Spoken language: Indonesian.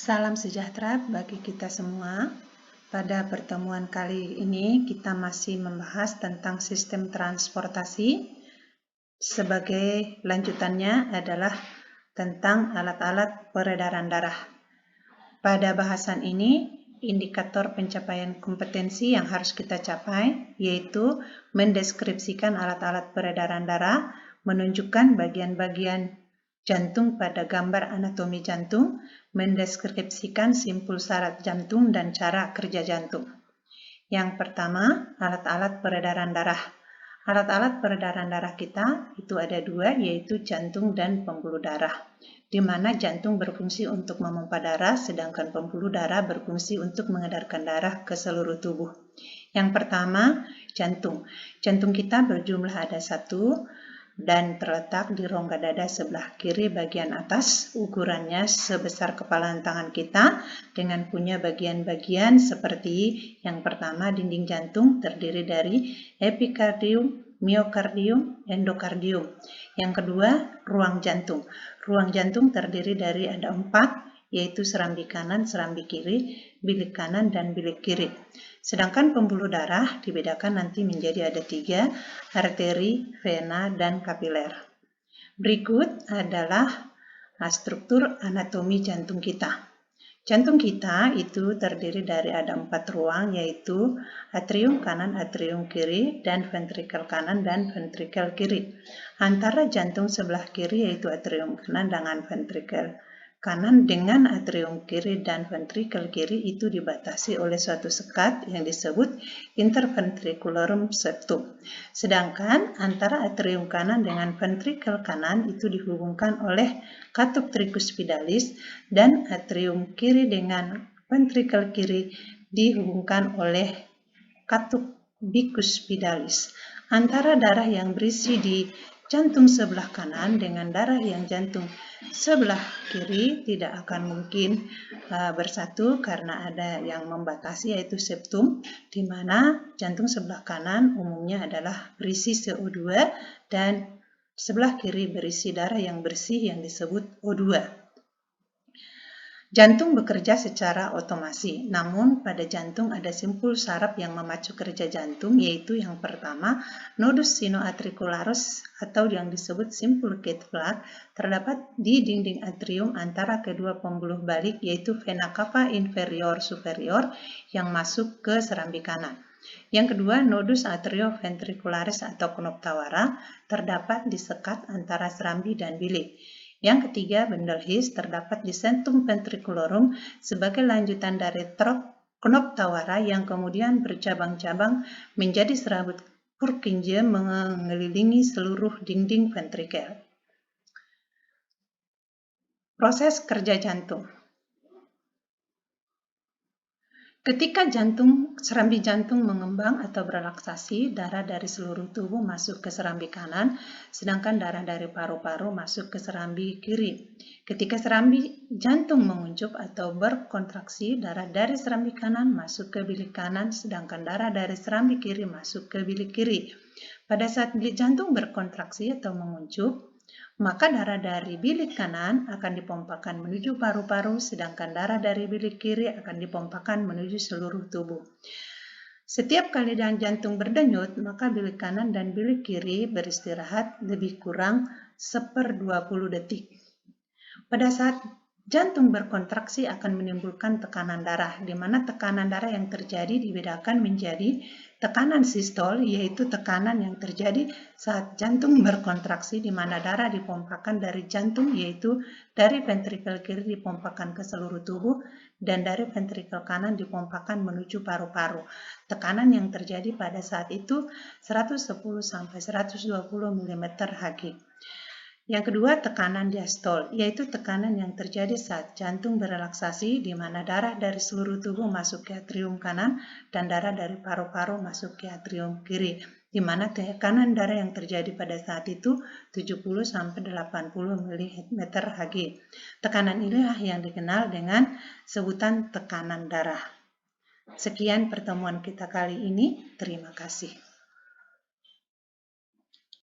Salam sejahtera bagi kita semua. Pada pertemuan kali ini kita masih membahas tentang sistem transportasi. Sebagai lanjutannya adalah tentang alat-alat peredaran darah. Pada bahasan ini, indikator pencapaian kompetensi yang harus kita capai yaitu mendeskripsikan alat-alat peredaran darah, menunjukkan bagian-bagian jantung pada gambar anatomi jantung, mendeskripsikan simpul syarat jantung dan cara kerja jantung. Yang pertama, alat-alat peredaran darah. Alat-alat peredaran darah kita itu ada dua, yaitu jantung dan pembuluh darah, di mana jantung berfungsi untuk memompa darah, sedangkan pembuluh darah berfungsi untuk mengedarkan darah ke seluruh tubuh. Yang pertama, jantung. Jantung kita berjumlah ada 1 dan terletak di rongga dada sebelah kiri bagian atas. Ukurannya sebesar kepalan tangan kita dengan punya bagian-bagian seperti yang pertama, dinding jantung terdiri dari epikardium, miokardium, endokardium. Yang kedua, ruang jantung. Ruang jantung terdiri dari ada 4, yaitu serambi kanan, serambi kiri, bilik kanan, dan bilik kiri. Sedangkan pembuluh darah dibedakan nanti menjadi ada 3, arteri, vena, dan kapiler. Berikut adalah struktur anatomi jantung kita. Jantung kita itu terdiri dari ada 4 ruang, yaitu atrium kanan, atrium kiri, dan ventrikel kanan dan ventrikel kiri. Antara jantung sebelah kiri yaitu atrium kanan dengan ventrikel kanan dengan atrium kiri dan ventrikel kiri itu dibatasi oleh suatu sekat yang disebut interventricularum septum. Sedangkan antara atrium kanan dengan ventrikel kanan itu dihubungkan oleh katup tricuspidalis dan atrium kiri dengan ventrikel kiri dihubungkan oleh katup bicuspidalis. Antara darah yang berisi di jantung sebelah kanan dengan darah yang jantung sebelah kiri tidak akan mungkin bersatu karena ada yang membatasi yaitu septum, di mana jantung sebelah kanan umumnya adalah berisi CO2 dan sebelah kiri berisi darah yang bersih yang disebut O2. Jantung bekerja secara otomasi, namun pada jantung ada simpul saraf yang memacu kerja jantung, yaitu yang pertama, nodus sinoatricularis atau yang disebut simpul gate plug, terdapat di dinding atrium antara kedua pembuluh balik, yaitu vena cava inferior superior yang masuk ke serambi kanan. Yang kedua, nodus atrioventricularis atau knop tawara terdapat di sekat antara serambi dan bilik. Yang ketiga, bundle His terdapat di centrum ventricularum sebagai lanjutan dari knop tawara yang kemudian bercabang-cabang menjadi serabut Purkinje mengelilingi seluruh dinding ventrikel. Proses kerja jantung. Ketika serambi jantung mengembang atau berelaksasi, darah dari seluruh tubuh masuk ke serambi kanan, sedangkan darah dari paru-paru masuk ke serambi kiri. Ketika serambi jantung menguncup atau berkontraksi, darah dari serambi kanan masuk ke bilik kanan, sedangkan darah dari serambi kiri masuk ke bilik kiri. Pada saat bilik jantung berkontraksi atau menguncup, maka darah dari bilik kanan akan dipompakan menuju paru-paru, sedangkan darah dari bilik kiri akan dipompakan menuju seluruh tubuh. Setiap kali jantung berdenyut, maka bilik kanan dan bilik kiri beristirahat lebih kurang 1/20 detik. Pada saat jantung berkontraksi akan menimbulkan tekanan darah, di mana tekanan darah yang terjadi dibedakan menjadi tekanan sistol, yaitu tekanan yang terjadi saat jantung berkontraksi, di mana darah dipompakan dari jantung, yaitu dari ventrikel kiri dipompakan ke seluruh tubuh, dan dari ventrikel kanan dipompakan menuju paru-paru. Tekanan yang terjadi pada saat itu 110–120 mm Hg. Yang kedua, tekanan diastol, yaitu tekanan yang terjadi saat jantung berelaksasi, di mana darah dari seluruh tubuh masuk ke atrium kanan dan darah dari paru-paru masuk ke atrium kiri, di mana tekanan darah yang terjadi pada saat itu 70–80 mm Hg. Tekanan inilah yang dikenal dengan sebutan tekanan darah. Sekian pertemuan kita kali ini. Terima kasih.